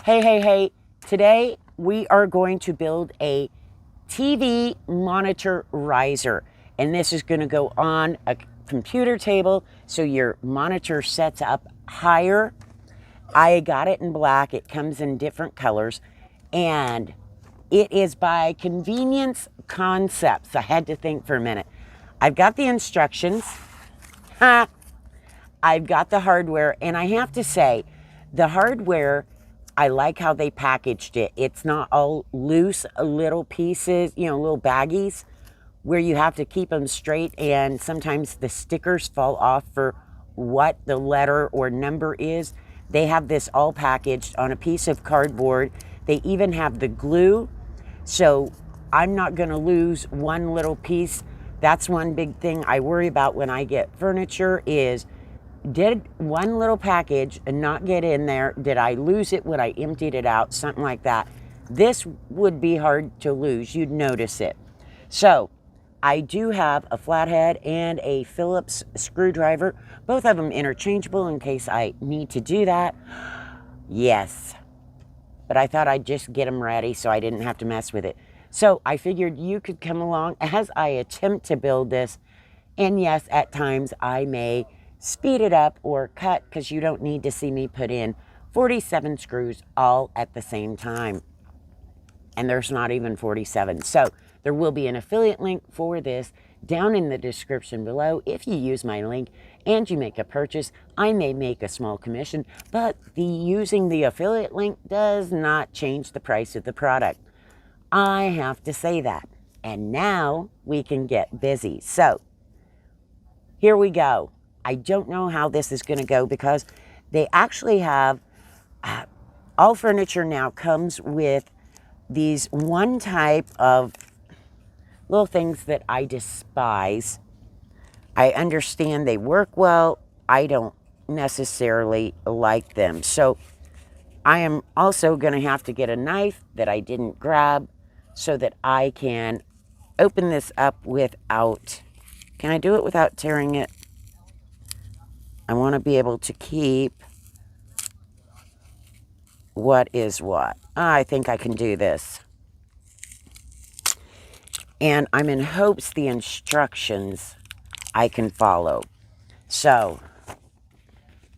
Hey. Today we are going to build a TV monitor riser. And this is going to go on a computer table so your monitor sets up higher. I got it in black. It comes in different colors. And it is by Convenience Concepts. I had to think for a minute. I've got the instructions. I've got the hardware. And I have to say, the hardware, I like how they packaged it. It's not all loose little pieces, little baggies where you have to keep them straight, and sometimes the stickers fall off for what the letter or number is. They have this all packaged on a piece of cardboard. They even have the glue, so I'm not going to lose one little piece. That's one big thing I worry about when I get furniture is, did one little package not get in there? Did I lose it when I emptied it out? Something like that. This would be hard to lose. You'd notice it. So I do have a flathead and a Phillips screwdriver, both of them interchangeable in case I need to do that. Yes, but I thought I'd just get them ready so I didn't have to mess with it. So I figured you could come along as I attempt to build this. And yes, at times I may speed it up or cut because you don't need to see me put in 47 screws all at the same time. And there's not even 47. So there will be an affiliate link for this down in the description below. If you use my link and you make a purchase, I may make a small commission, but using the affiliate link does not change the price of the product. I have to say that. And now we can get busy. So here we go. I don't know how this is going to go because they actually have, all furniture now comes with these one type of little things that I despise. I understand they work well. I don't necessarily like them. So I am also going to have to get a knife that I didn't grab so that I can open this up without, can I do it without tearing it? I want to be able to keep what is what. I think I can do this. And I'm in hopes the instructions I can follow. So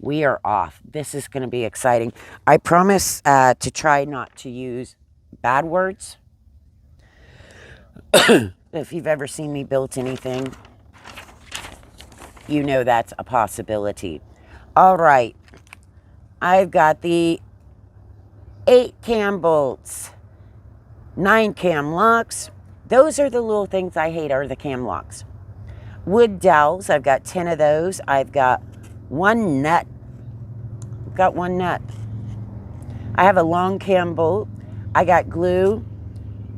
we are off. This is going to be exciting. I promise to try not to use bad words. If you've ever seen me build anything, you know that's a possibility. All right. I've got the 8 cam bolts, 9 cam locks. Those are the little things I hate, are the cam locks. Wood dowels, I've got 10 of those. I've got one nut. I've got one nut. I have a long cam bolt. I got glue.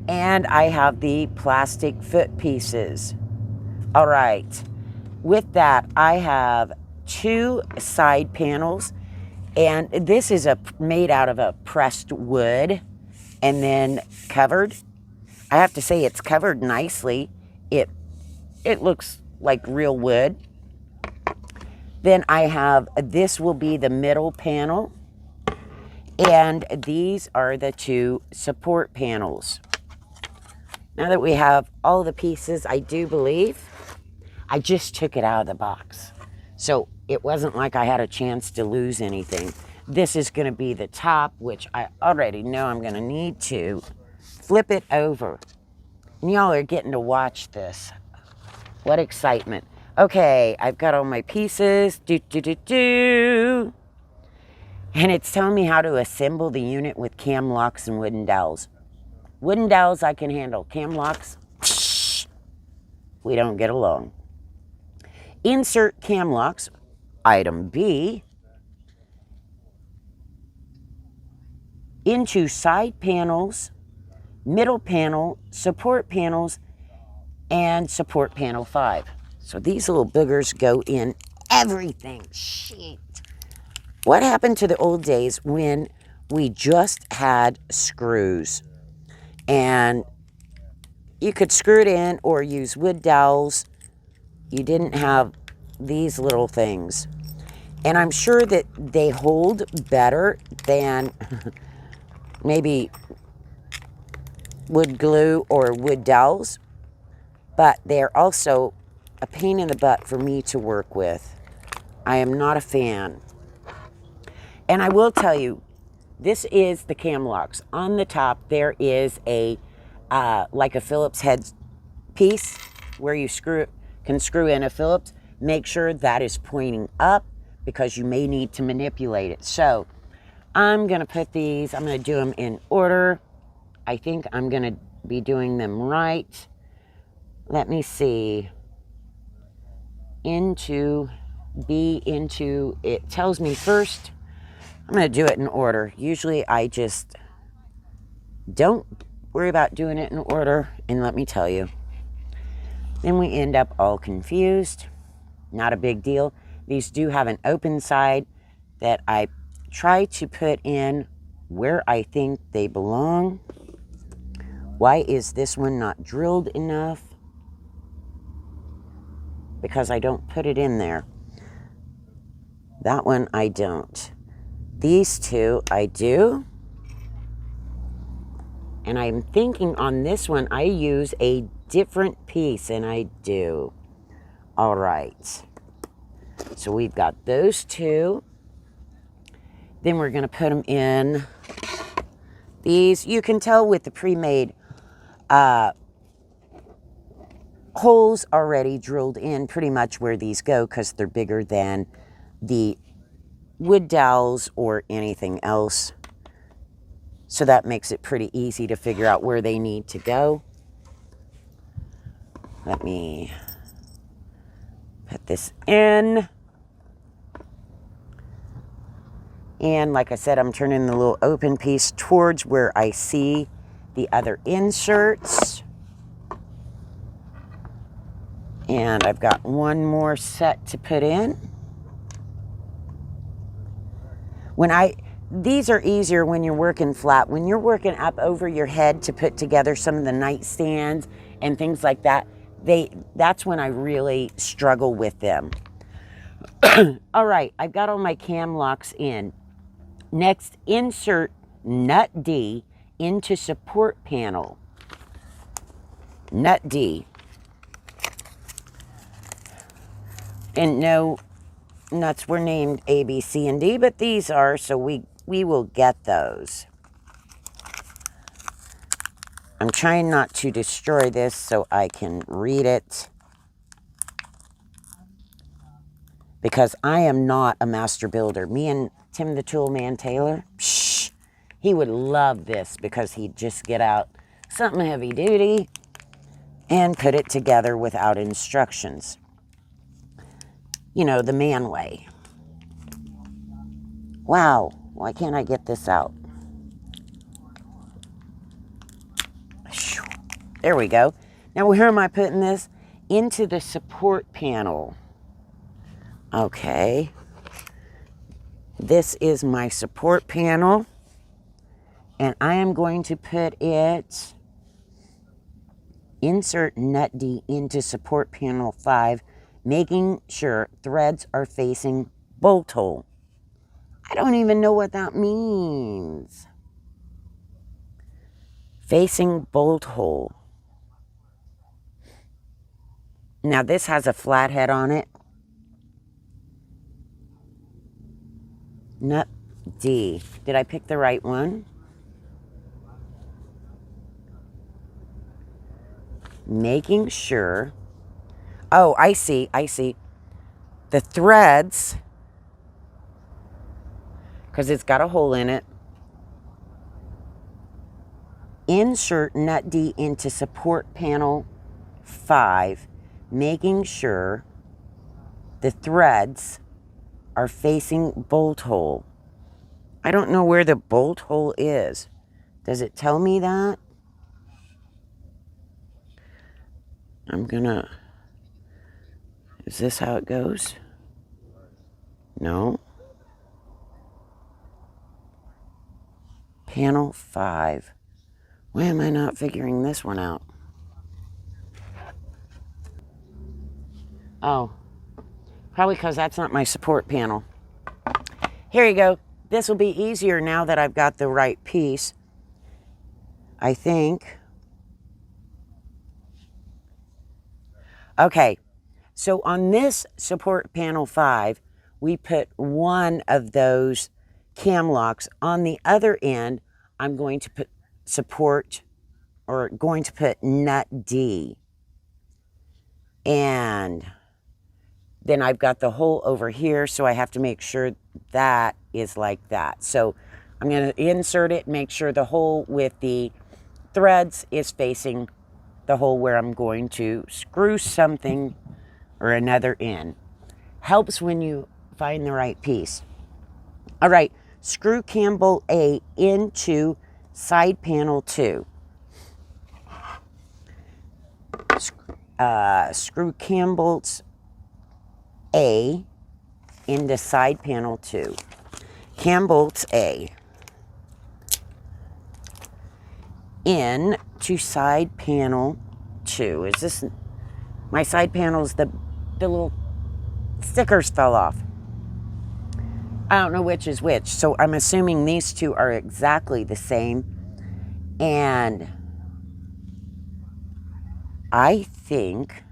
And I have the plastic foot pieces. All right. With that, I have 2 side panels. And this is made out of a pressed wood and then covered. I have to say it's covered nicely. It looks like real wood. Then I have, this will be the middle panel. And these are the 2 support panels. Now that we have all the pieces, I do believe, I just took it out of the box. So it wasn't like I had a chance to lose anything. This is going to be the top, which I already know I'm going to need to flip it over. And y'all are getting to watch this. What excitement. Okay, I've got all my pieces. And it's telling me how to assemble the unit with cam locks and wooden dowels. Wooden dowels I can handle. Cam locks, we don't get along. Insert cam locks, item B, into side panels, middle panel, support panels, and support panel 5. So these little boogers go in everything. Shit. What happened to the old days when we just had screws? And you could screw it in or use wood dowels. You didn't have these little things. And I'm sure that they hold better than maybe wood glue or wood dowels, but they're also a pain in the butt for me to work with. I am not a fan. And I will tell you, this is the cam locks. On the top, there is a, like a Phillips head piece where you can screw in a Phillips. Make sure that is pointing up because you may need to manipulate it. So I'm going to put these, I'm going to do them in order. I think I'm going to be doing them right. Let me see. Into, it tells me first. I'm going to do it in order. Usually I just don't worry about doing it in order. And let me tell you, then we end up all confused. Not a big deal. These do have an open side that I try to put in where I think they belong. Why is this one not drilled enough? Because I don't put it in there. That one I don't. These two I do. And I'm thinking on this one I use a different piece, and I do. All right. So we've got those two. Then we're going to put them in these. You can tell with the pre-made holes already drilled in pretty much where these go because they're bigger than the wood dowels or anything else. So that makes it pretty easy to figure out where they need to go. Let me put this in. And like I said, I'm turning the little open piece towards where I see the other inserts. And I've got one more set to put in. These are easier when you're working flat. When you're working up over your head to put together some of the nightstands and things like that, that's when I really struggle with them. All right, I've got all my cam locks in. Next, insert nut D into support panel. Nut D. And no nuts were named A, B, C, and D, but these are, so we will get those. I'm trying not to destroy this so I can read it, because I am not a master builder. Me and Tim the Tool Man Taylor, he would love this because he'd just get out something heavy duty and put it together without instructions. You know, the man way. Wow, why can't I get this out? There we go. Now, where am I putting this? Into the support panel. Okay. This is my support panel. And I am going to put it, insert nut D into support panel 5, making sure threads are facing bolt hole. I don't even know what that means. Facing bolt hole. Now this has a flathead on it. Nut D. Did I pick the right one? Making sure. Oh, I see. The threads, because it's got a hole in it. Insert nut D into support panel 5, making sure the threads are facing bolt hole. I don't know where the bolt hole is. Does it tell me that? Is this how it goes? No. Panel 5. Why am I not figuring this one out? Oh, probably because that's not my support panel. Here you go. This will be easier now that I've got the right piece. I think. Okay, so on this support panel 5, we put one of those cam locks. On the other end, I'm going to put nut D. And then I've got the hole over here, so I have to make sure that is like that. So I'm going to insert it, make sure the hole with the threads is facing the hole where I'm going to screw something or another in. Helps when you find the right piece. All right, screw cam bolt A into side panel 2. Screw cam bolts A into side panel 2. Cam bolts A in to side panel 2. Is this my side panels? The little stickers fell off. I don't know which is which, so I'm assuming these two are exactly the same. And I think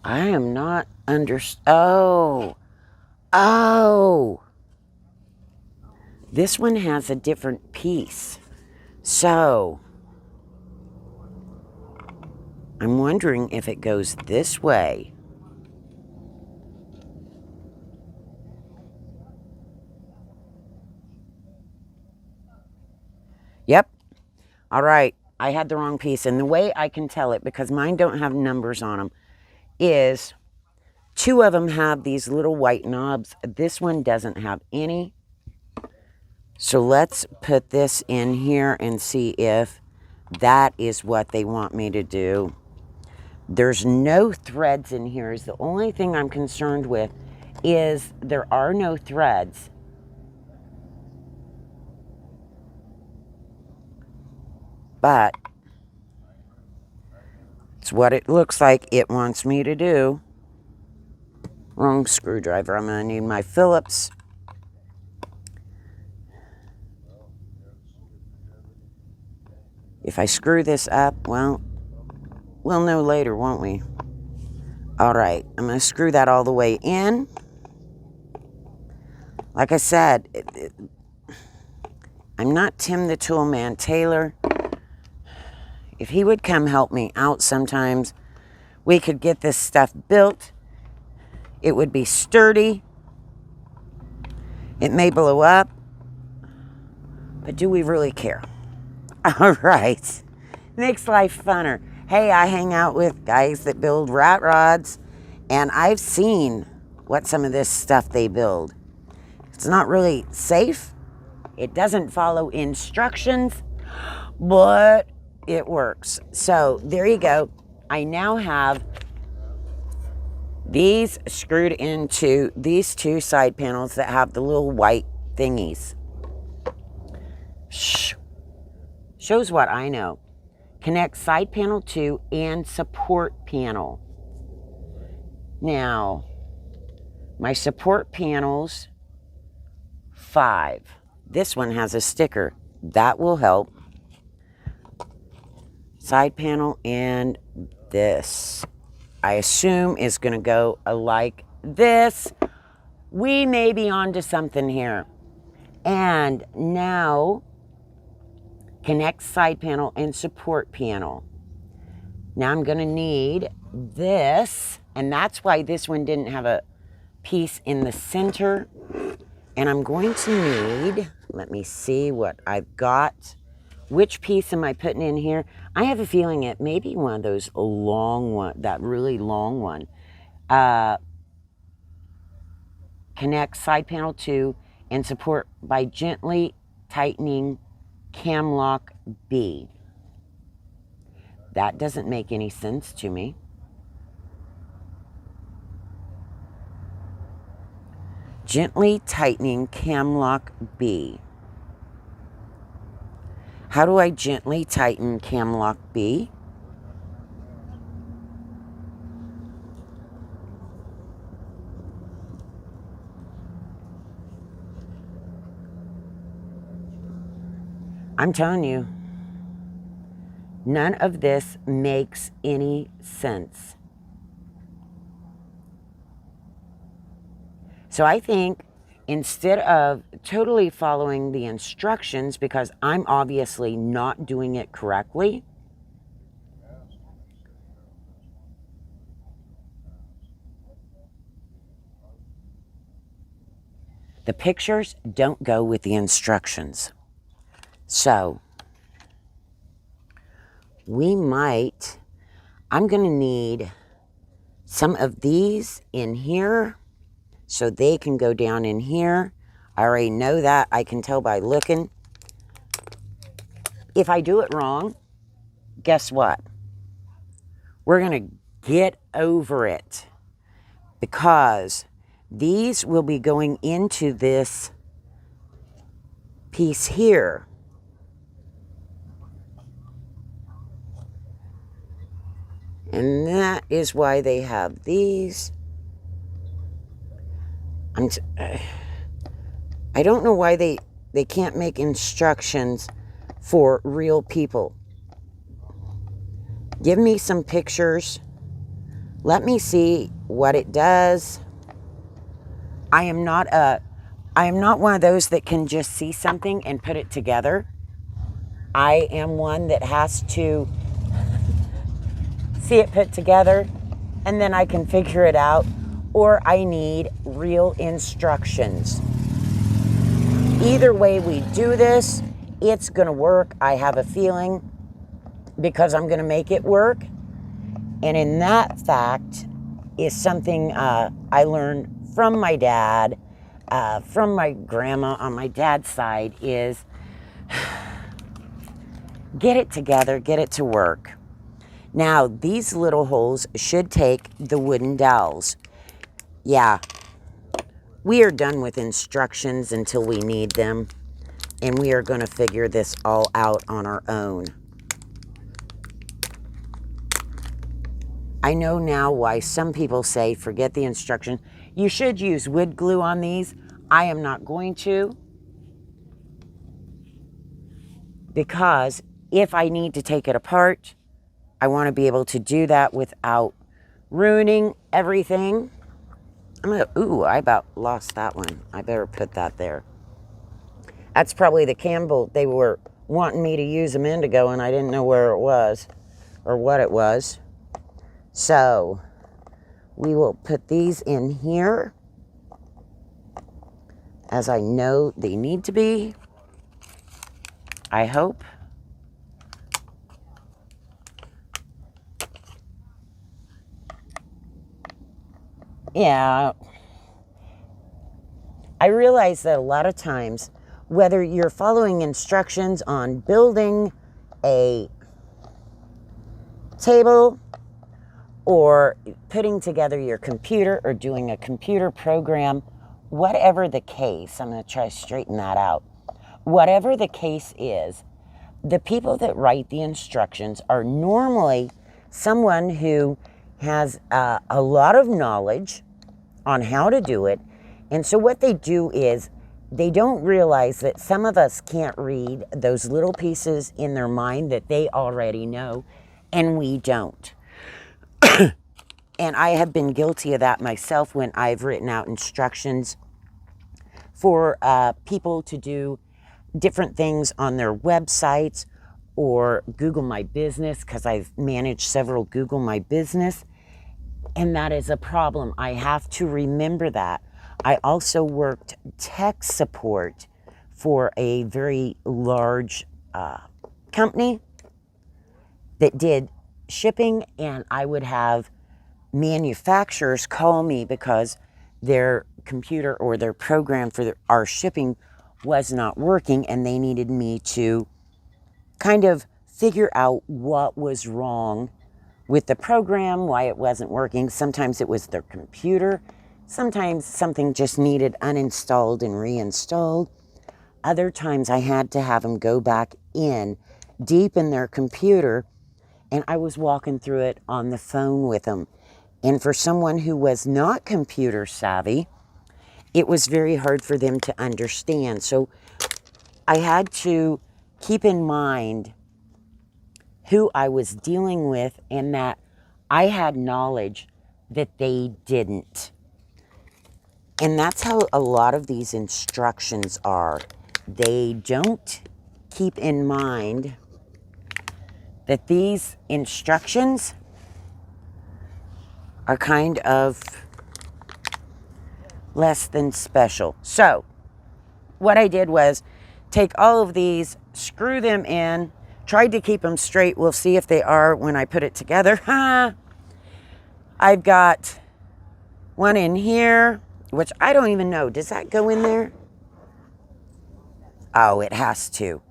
I am not oh, this one has a different piece. So I'm wondering if it goes this way. Yep. All right. I had the wrong piece. And the way I can tell it, because mine don't have numbers on them, is 2 of them have these little white knobs. This one doesn't have any. So let's put this in here and see if that is what they want me to do. There's no threads in here. Is the only thing I'm concerned with is there are no threads. But it's what it looks like it wants me to do. Wrong screwdriver. I'm going to need my Phillips. If I screw this up, well, we'll know later, won't we? All right, I'm going to screw that all the way in. Like I said, I'm not Tim the Tool Man Taylor. If he would come help me out sometimes, we could get this stuff built. It would be sturdy. It may blow up, but do we really care? All right, makes life funner. Hey, I hang out with guys that build rat rods, and I've seen what some of this stuff they build. It's not really safe. It doesn't follow instructions, but it works. So there you go. I now have these screwed into these 2 side panels that have the little white thingies. Shows what I know. Connect side panel 2 and support panel. Now, my support panels 5. This one has a sticker. That will help. Side panel and this, I assume, is going to go like this. We may be onto something here. And now, connect side panel and support panel. Now I'm going to need this, and that's why this one didn't have a piece in the center. And I'm going to need, let me see what I've got. Which piece am I putting in here? I have a feeling it may be one of those long one, that really long one. connect side panel 2 and support by gently tightening cam lock B. That doesn't make any sense to me. Gently tightening cam lock B. How do I gently tighten cam lock B? I'm telling you, none of this makes any sense. So I think instead of totally following the instructions, because I'm obviously not doing it correctly, the pictures don't go with the instructions. So I'm going to need some of these in here so they can go down in here. I already know that. I can tell by looking. If I do it wrong, guess what? We're going to get over it, because these will be going into this piece here. And that is why they have these. I don't know why they can't make instructions for real people. Give me some pictures. Let me see what it does. I am not one of those that can just see something and put it together. I am one that has to see it put together, and then I can figure it out, or I need real instructions. Either way we do this, it's going to work. I have a feeling, because I'm going to make it work. And in that fact is something I learned from my dad, from my grandma on my dad's side, is get it together, get it to work. Now, these little holes should take the wooden dowels. Yeah, we are done with instructions until we need them, and we are going to figure this all out on our own. I know now why some people say forget the instruction. You should use wood glue on these. I am not going to, because if I need to take it apart, I want to be able to do that without ruining everything. Ooh, I about lost that one. I better put that there. That's probably the Campbell. They were wanting me to use them indigo, and I didn't know where it was or what it was. So we will put these in here, as I know they need to be. I hope. Yeah, I realize that a lot of times, whether you're following instructions on building a table or putting together your computer or doing a computer program, whatever the case, I'm going to try to straighten that out. Whatever the case is, the people that write the instructions are normally someone who has a lot of knowledge on how to do it. And so what they do is they don't realize that some of us can't read those little pieces in their mind that they already know, and we don't. And I have been guilty of that myself when I've written out instructions for people to do different things on their websites or Google My Business, because I've managed several Google My Business. And that is a problem. I have to remember that. I also worked tech support for a very large company that did shipping, and I would have manufacturers call me because their computer or their program for our shipping was not working, and they needed me to kind of figure out what was wrong with the program, why it wasn't working. Sometimes it was their computer. Sometimes something just needed uninstalled and reinstalled. Other times I had to have them go back in deep in their computer, and I was walking through it on the phone with them. And for someone who was not computer savvy, it was very hard for them to understand. So I had to keep in mind who I was dealing with and that I had knowledge that they didn't. And that's how a lot of these instructions are. They don't keep in mind that these instructions are kind of less than special. So what I did was take all of these, screw them in, tried to keep them straight. We'll see if they are when I put it together. I've got one in here, which I don't even know. Does that go in there? Oh, it has to.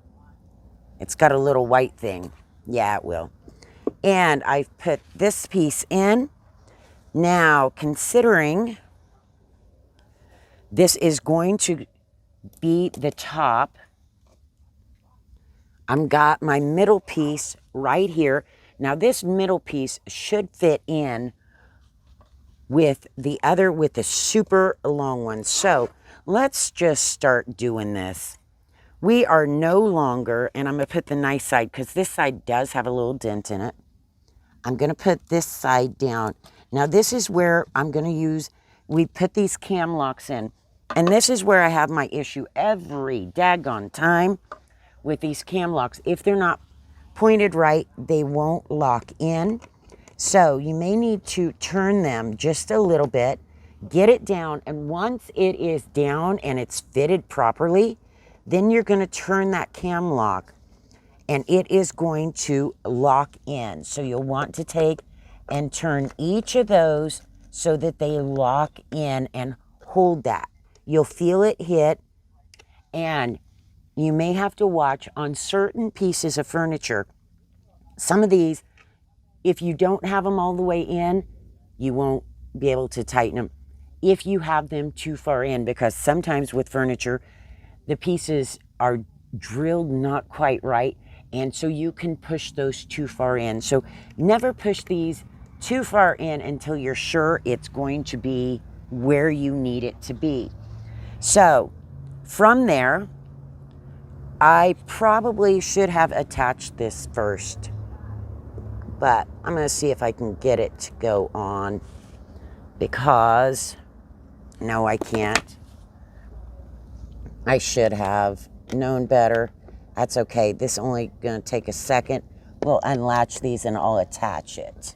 It's got a little white thing. Yeah, it will. And I've put this piece in. Now, considering this is going to be the top, I've got my middle piece right here. Now, this middle piece should fit in with the other, with the super long one. So let's just start doing this. We are no longer, and I'm going to put the nice side because this side does have a little dent in it. I'm going to put this side down. Now this is where I'm going to use, we put these cam locks in, and this is where I have my issue every daggone time with these cam locks. If they're not pointed right, they won't lock in. So you may need to turn them just a little bit, get it down, and once it is down and it's fitted properly, then you're going to turn that cam lock and it is going to lock in. So you'll want to take and turn each of those so that they lock in and hold that. You'll feel it hit, and you may have to watch on certain pieces of furniture. Some of these, if you don't have them all the way in, you won't be able to tighten them if you have them too far in, because sometimes with furniture, the pieces are drilled not quite right, and so you can push those too far in. So never push these too far in until you're sure it's going to be where you need it to be. So from there, I probably should have attached this first, but I'm going to see if I can get it to go on, because no, I can't. I should have known better. That's okay. This only going to take a second. We'll unlatch these and I'll attach it.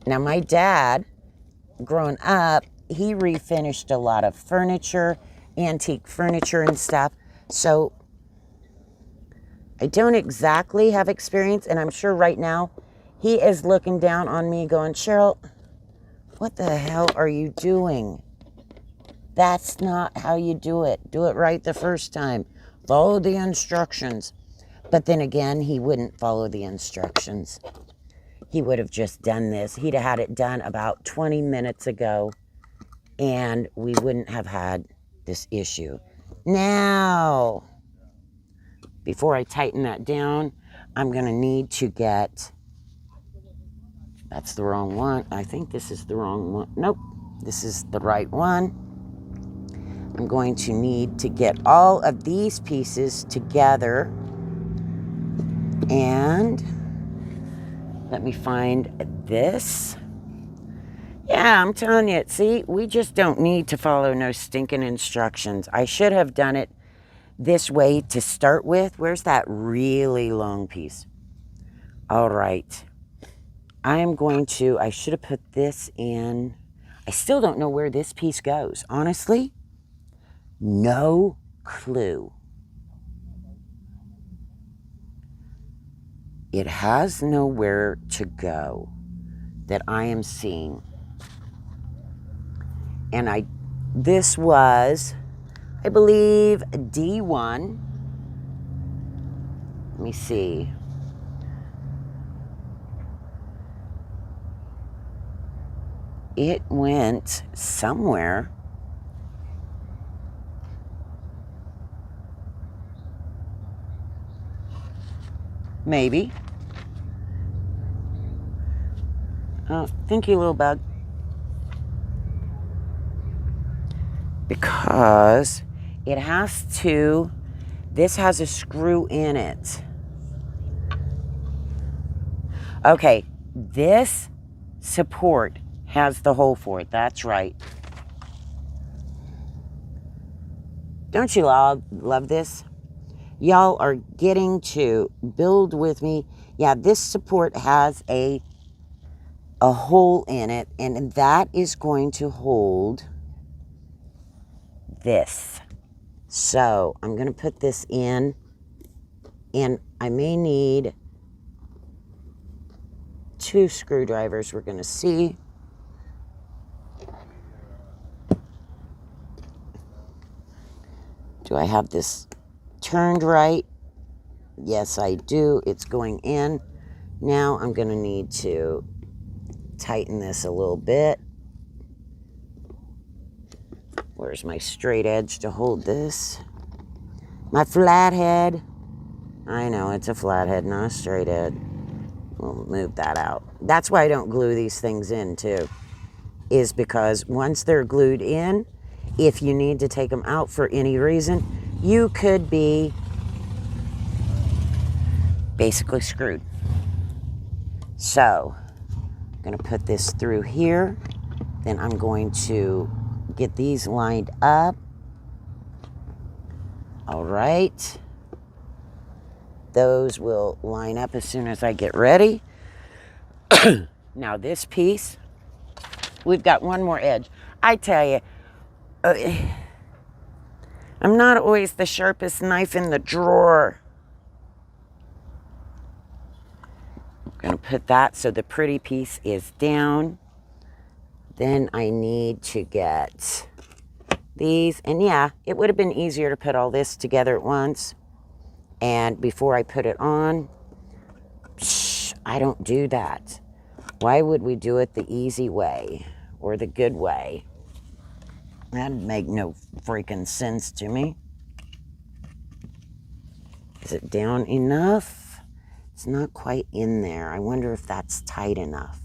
Now, my dad, growing up, he refinished a lot of furniture, antique furniture and stuff. So I don't exactly have experience, and I'm sure right now he is looking down on me going, Cheryl, what the hell are you doing? That's not how you do it. Do it right the first time. Follow the instructions. But then again, he wouldn't follow the instructions. He would have just done this. He'd have had it done about 20 minutes ago, and we wouldn't have had this issue. Now, before I tighten that down, I'm going to need to get, that's the wrong one. I think this is the wrong one. Nope, this is the right one. I'm going to need to get all of these pieces together, and let me find this. Yeah, I'm telling you, see, we just don't need to follow no stinking instructions. I should have done it this way to start with. Where's that really long piece? All right. I should have put this in. I still don't know where this piece goes. Honestly, no clue. It has nowhere to go that I am seeing. And this was, I believe, D1. Let me see. It went somewhere. Maybe. Oh, thank you, little bug. Because it has to, this has a screw in it. Okay, this support has the hole for it. That's right. Don't you all love this? Y'all are getting to build with me. Yeah, this support has a hole in it, and that is going to hold this. So I'm going to put this in, and I may need 2 screwdrivers. We're going to see. Do I have this turned right? Yes, I do. It's going in. Now I'm going to need to tighten this a little bit. Where's my straight edge to hold this? My flathead. I know, it's a flathead, not a straight edge. We'll move that out. That's why I don't glue these things in, too. Is because once they're glued in, if you need to take them out for any reason, you could be basically screwed. So, I'm going to put this through here. Then I'm going to get these lined up. All right. Those will line up as soon as I get ready. Now this piece, we've got one more edge. I tell you, I'm not always the sharpest knife in the drawer. I'm going to put that so the pretty piece is down. Then I need to get these. And yeah, it would have been easier to put all this together at once. And before I put it on, I don't do that. Why would we do it the easy way or the good way? That'd make no freaking sense to me. Is it down enough? It's not quite in there. I wonder if that's tight enough.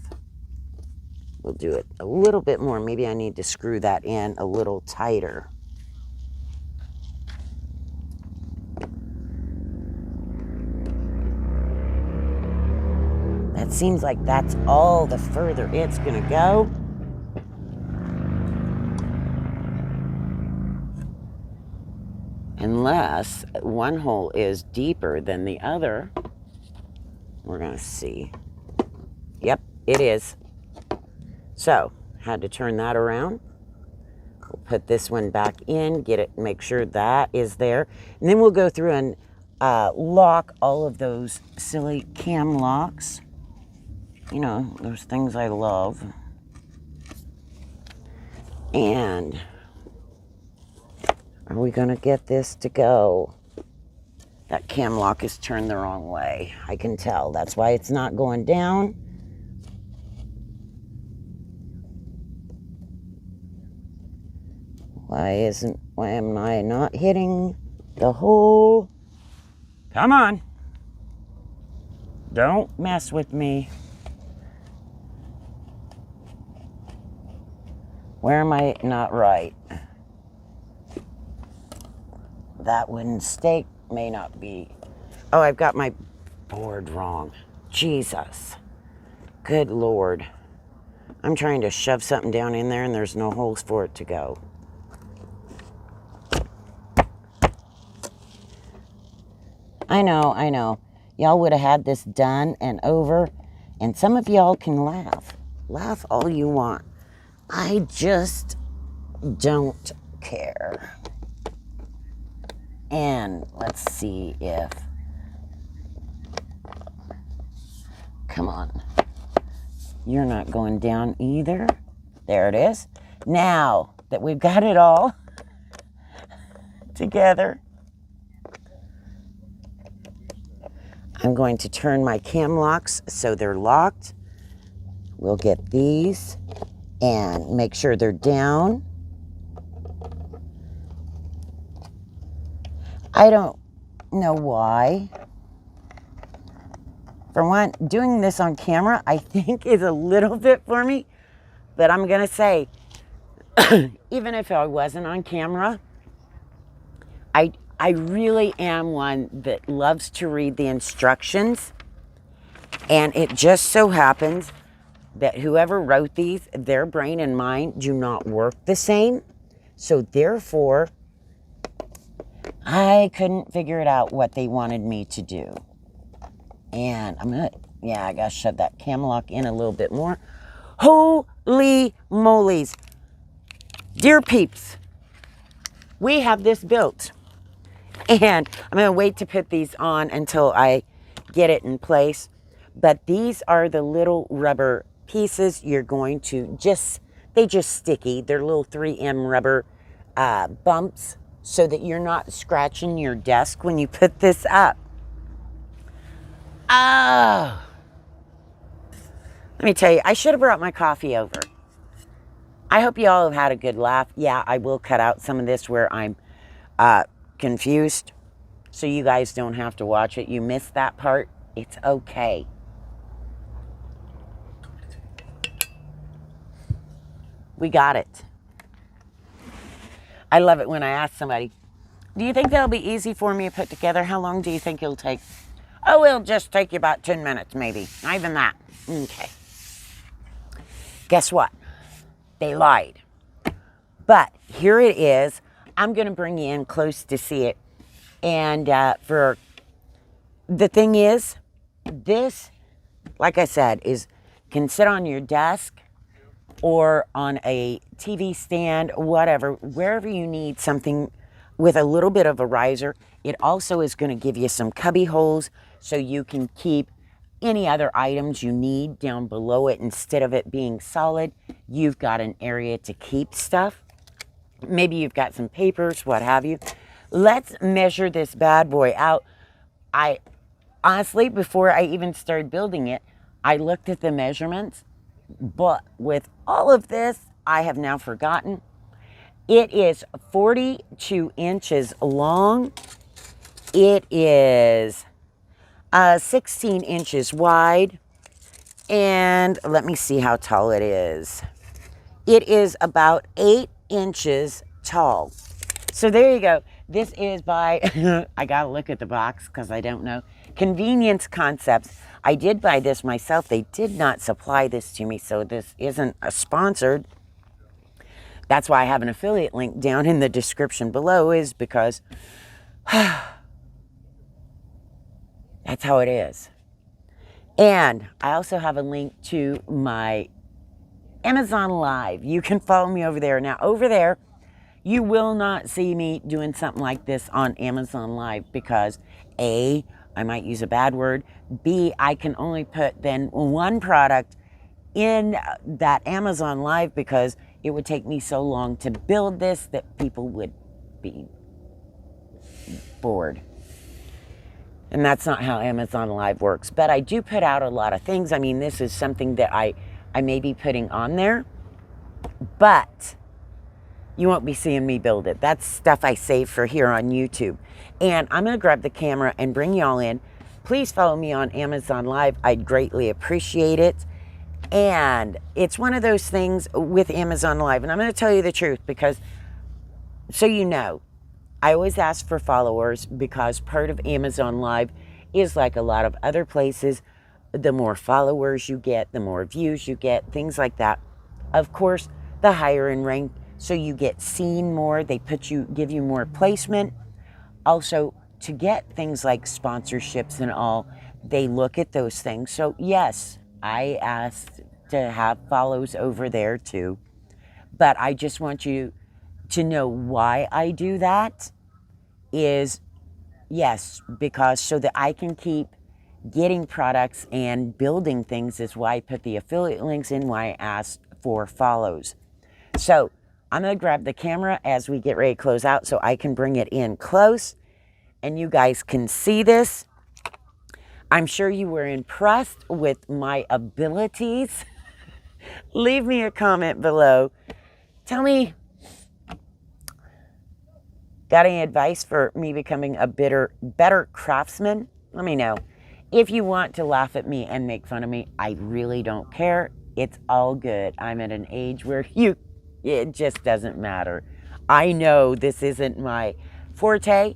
We'll do it a little bit more. Maybe I need to screw that in a little tighter. That seems like that's all the further it's gonna go. Unless one hole is deeper than the other. We're gonna see. Yep, it is. So, had to turn that around. We'll put this one back in, get it, make sure that is there. And then we'll go through and lock all of those silly cam locks. You know, those things I love. And are we gonna get this to go? That cam lock is turned the wrong way. I can tell. That's why it's not going down. Why am I not hitting the hole? Come on. Don't mess with me. Where am I not right? That wooden stake may not be. Oh, I've got my board wrong. Jesus. Good Lord. I'm trying to shove something down in there and there's no holes for it to go. I know. Y'all would have had this done and over, and some of y'all can laugh. Laugh all you want. I just don't care. And let's see if... Come on. You're not going down either. There it is. Now, that we've got it all together. I'm going to turn my cam locks so they're locked. We'll get these and make sure they're down. I don't know why. For one, doing this on camera, I think is a little bit for me, but I'm gonna say, even if I wasn't on camera, I really am one that loves to read the instructions, and it just so happens that whoever wrote these, their brain and mine do not work the same, so therefore, I couldn't figure it out what they wanted me to do. And I gotta shove that cam lock in a little bit more. Holy molies. Dear peeps, we have this built. And I'm gonna wait to put these on until I get it in place. But these are the little rubber pieces you're going to they just sticky. They're little 3M rubber bumps so that you're not scratching your desk when you put this up. Oh, let me tell you, I should have brought my coffee over. I hope you all have had a good laugh. Yeah, I will cut out some of this where I'm confused, so you guys don't have to watch it. You missed that part. It's okay. We got it. I love it when I ask somebody, do you think that'll be easy for me to put together? How long do you think it'll take? Oh, it'll just take you about 10 minutes, maybe. Not even that. Okay. Guess what? They lied. But here it is. I'm going to bring you in close to see it. And for the thing is, this, like I said, can sit on your desk or on a TV stand, whatever, wherever you need something with a little bit of a riser. It also is going to give you some cubby holes so you can keep any other items you need down below it. Instead of it being solid, you've got an area to keep stuff. Maybe you've got some papers, what have you. Let's measure this bad boy out. I honestly, before I even started building it, I looked at the measurements, but with all of this, I have now forgotten. It is 42 inches long. It is 16 inches wide. And let me see how tall it is. It is about 8 inches tall. So there you go. This is by, I gotta look at the box because I don't know. Convenience Concepts. I did buy this myself. They did not supply this to me, so this isn't a sponsored. That's why I have an affiliate link down in the description below, is because that's how it is. And I also have a link to my Amazon Live. You can follow me over there. Now, over there, you will not see me doing something like this on Amazon Live because A, I might use a bad word. B, I can only put then one product in that Amazon Live because it would take me so long to build this that people would be bored. And that's not how Amazon Live works. But I do put out a lot of things. I mean, this is something that I may be putting on there. But you won't be seeing me build it. That's stuff I save for here on YouTube. And I'm going to grab the camera and bring y'all in. Please follow me on Amazon Live. I'd greatly appreciate it. And it's one of those things with Amazon Live. And I'm going to tell you the truth because, so you know, I always ask for followers because part of Amazon Live is like a lot of other places. The more followers you get, the more views you get, things like that. Of course, the higher in rank, so you get seen more. They give you more placement. Also, to get things like sponsorships and all, they look at those things. So yes, I asked to have follows over there too. But I just want you to know why I do that is, yes, because so that I can keep getting products and building things is why I put the affiliate links in, why I asked for follows. So I'm going to grab the camera as we get ready to close out so I can bring it in close and you guys can see this. I'm sure you were impressed with my abilities. Leave me a comment below. Tell me, got any advice for me becoming a better craftsman? Let me know. If you want to laugh at me and make fun of me, I really don't care. It's all good. I'm at an age where it just doesn't matter. I know this isn't my forte,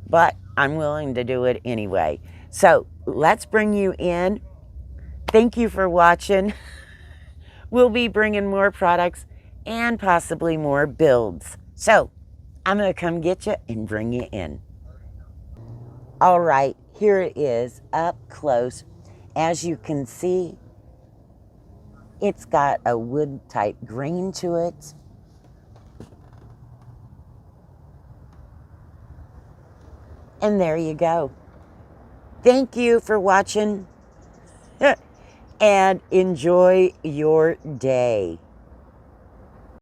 but I'm willing to do it anyway. So let's bring you in. Thank you for watching. We'll be bringing more products and possibly more builds. So I'm going to come get you and bring you in. All right, here it is up close. As you can see, it's got a wood type grain to it. And there you go. Thank you for watching and enjoy your day.